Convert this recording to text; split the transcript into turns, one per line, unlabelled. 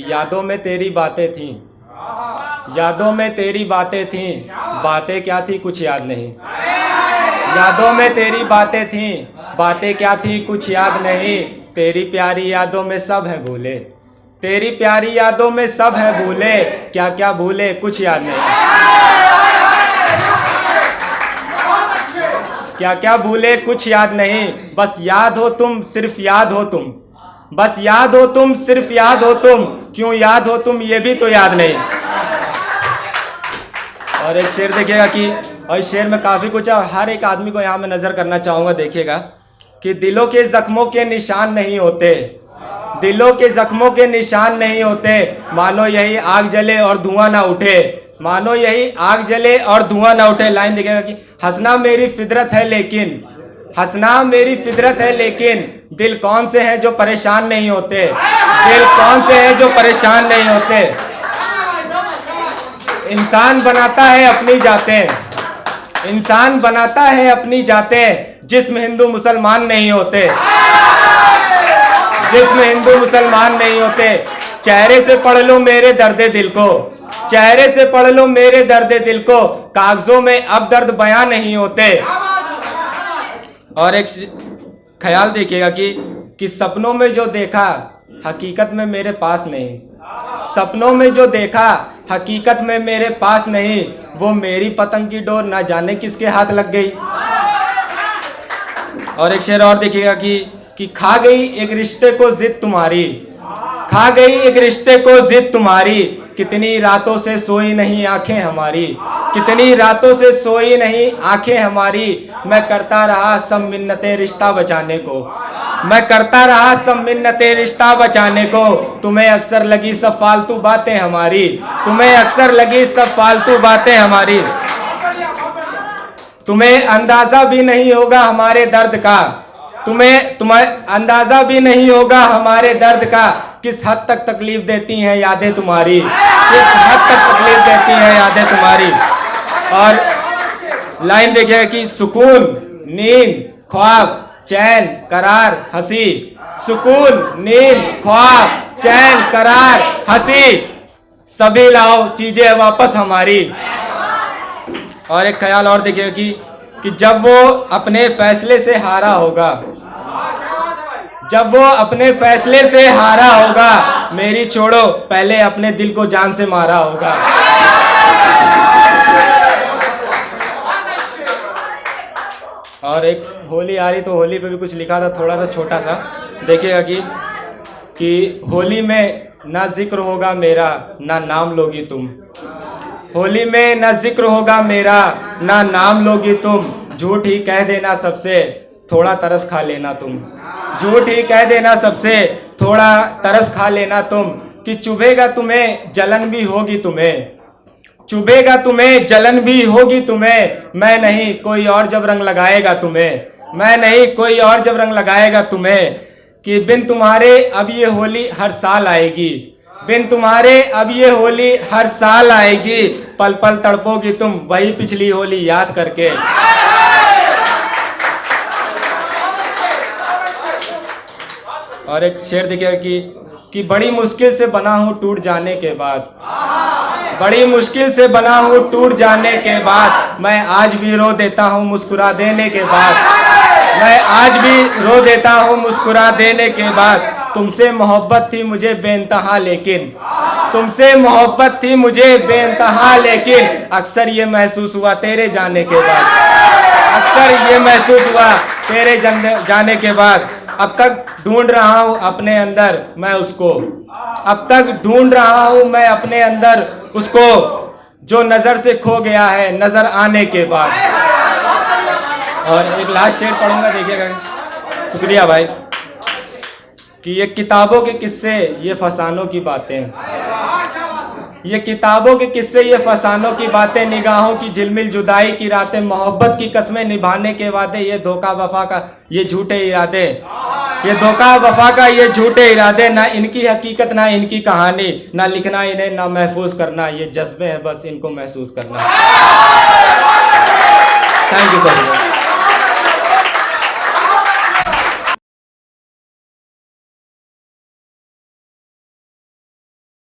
यादों में तेरी बातें थीं, यादों में तेरी बातें थीं, बातें क्या थी कुछ याद नहीं। यादों में तेरी बातें थीं, बातें क्या थी कुछ याद नहीं। तेरी प्यारी यादों में सब है भूले, तेरी प्यारी यादों में सब है भूले, क्या क्या भूले कुछ याद नहीं। क्या क्या भूले कुछ याद नहीं, बस याद हो तुम, सिर्फ याद हो तुम, बस याद हो तुम, सिर्फ याद हो तुम, क्यों याद हो तुम ये भी तो याद नहीं। और एक शेर देखिएगा कि, और इस शेर में काफ़ी कुछ है और हर एक आदमी को यहाँ मैं नज़र करना चाहूँगा। देखिएगा कि दिलों के ज़ख्मों के निशान नहीं होते, दिलों के ज़ख्मों के निशान नहीं होते, मानो यही आग जले और धुआं ना उठे, मानो यही आग जले और धुआं ना उठे। लाइन देखिएगा कि हंसना मेरी फितरत है लेकिन, हंसना मेरी फितरत है लेकिन, दिल कौन से हैं जो परेशान नहीं होते, दिल कौन से हैं जो परेशान नहीं होते। इंसान बनाता है अपनी जातें, इंसान बनाता है अपनी जातें, जिस्म हिंदू मुसलमान नहीं होते, जिस्म हिंदू मुसलमान नहीं होते। चेहरे से पढ़ लो मेरे दर्द दिल को, चेहरे से पढ़ लो मेरे दर्द दिल को, कागजों में अब दर्द बयां नहीं होते। और एक ख्याल देखिएगा कि सपनों में जो देखा हकीकत में मेरे पास नहीं, सपनों में जो देखा हकीकत में मेरे पास नहीं, वो मेरी पतंग की डोर ना जाने किसके हाथ लग गई। और एक शेर और देखिएगा कि खा गई एक रिश्ते को जिद तुम्हारी, खा गई एक रिश्ते को जिद तुम्हारी, कितनी रातों से सोई नहीं आंखें हमारी, कितनी रातों से सोई नहीं आंखें हमारी। मैं करता रहा सब मिन्नतें रिश्ता बचाने को, मैं करता रहा सब मिन्नतें रिश्ता बचाने को, तुम्हें अक्सर लगी सब फालतू बातें हमारी, तुम्हें अक्सर लगी सब फालतू बातें हमारी। तुम्हें अंदाजा भी नहीं होगा हमारे दर्द का, तुम्हें अंदाजा भी नहीं होगा हमारे दर्द का, किस हद तक तकलीफ देती हैं यादें तुम्हारी, किस हद तक तकलीफ देती हैं यादें तुम्हारी। और लाइन देखिए कि सुकून, नींद, ख्वाब, चैन, करार, हंसी, सुकून, नींद, ख्वाब, चैन, करार, हंसी, सभी लाओ चीजें वापस हमारी। और एक ख्याल और देखिए कि जब वो अपने फैसले से हारा होगा, जब वो अपने फैसले से हारा होगा, मेरी छोड़ो पहले अपने दिल को जान से मारा होगा। और एक होली आ रही तो होली पे भी कुछ लिखा था थोड़ा सा छोटा सा, देखिएगा कि होली में ना जिक्र होगा मेरा ना नाम लोगी तुम, होली में ना जिक्र होगा मेरा ना नाम लोगी तुम, झूठ ही कह देना सबसे थोड़ा तरस खा लेना तुम, झूठ ही कह देना सबसे थोड़ा तरस खा लेना तुम, कि चुभेगा तुम्हें जलन भी होगी तुम्हें, चुभेगा तुम्हें जलन भी होगी तुम्हें, मैं नहीं कोई और जब रंग लगाएगा तुम्हें, मैं नहीं कोई और जब रंग लगाएगा तुम्हें, कि बिन तुम्हारे अब ये होली हर साल आएगी, बिन तुम्हारे अब ये होली हर साल आएगी, पल पल तड़पोगी तुम वही पिछली होली याद करके। और एक शेर देखिए कि बड़ी मुश्किल से बना हूँ टूट जाने के बाद, बड़ी मुश्किल से बना हूँ टूट जाने के बाद, मैं आज भी रो देता हूँ मुस्कुरा देने के बाद, मैं आज भी रो देता हूँ मुस्कुरा देने के बाद। तुमसे मोहब्बत थी मुझे बेइंतहा लेकिन, तुमसे मोहब्बत थी मुझे बेइंतहा लेकिन, अक्सर ये महसूस हुआ तेरे जाने के बाद, अक्सर ये महसूस हुआ तेरे जाने के बाद। अब तक ढूंढ रहा हूँ अपने अंदर मैं उसको, अब तक ढूंढ रहा हूँ मैं अपने अंदर उसको, जो नजर से खो गया है नजर आने के बाद। और एक लास्ट शेर पढ़ूंगा देखिएगा, शुक्रिया भाई, कि ये किताबों के किस्से ये फसानों की बातें, ये किताबों के किस्से ये फसानों की बातें, निगाहों की झिलमिल जुदाई की रातें, मोहब्बत की कस्में निभाने के वादे, ये धोखा वफा का ये झूठे इरादे, ये धोखा वफा का ये झूठे इरादे, ना इनकी हकीकत ना इनकी कहानी, ना लिखना इन्हें ना महफूज करना, ये जज्बे हैं बस इनको महसूस करना। Thank you sir.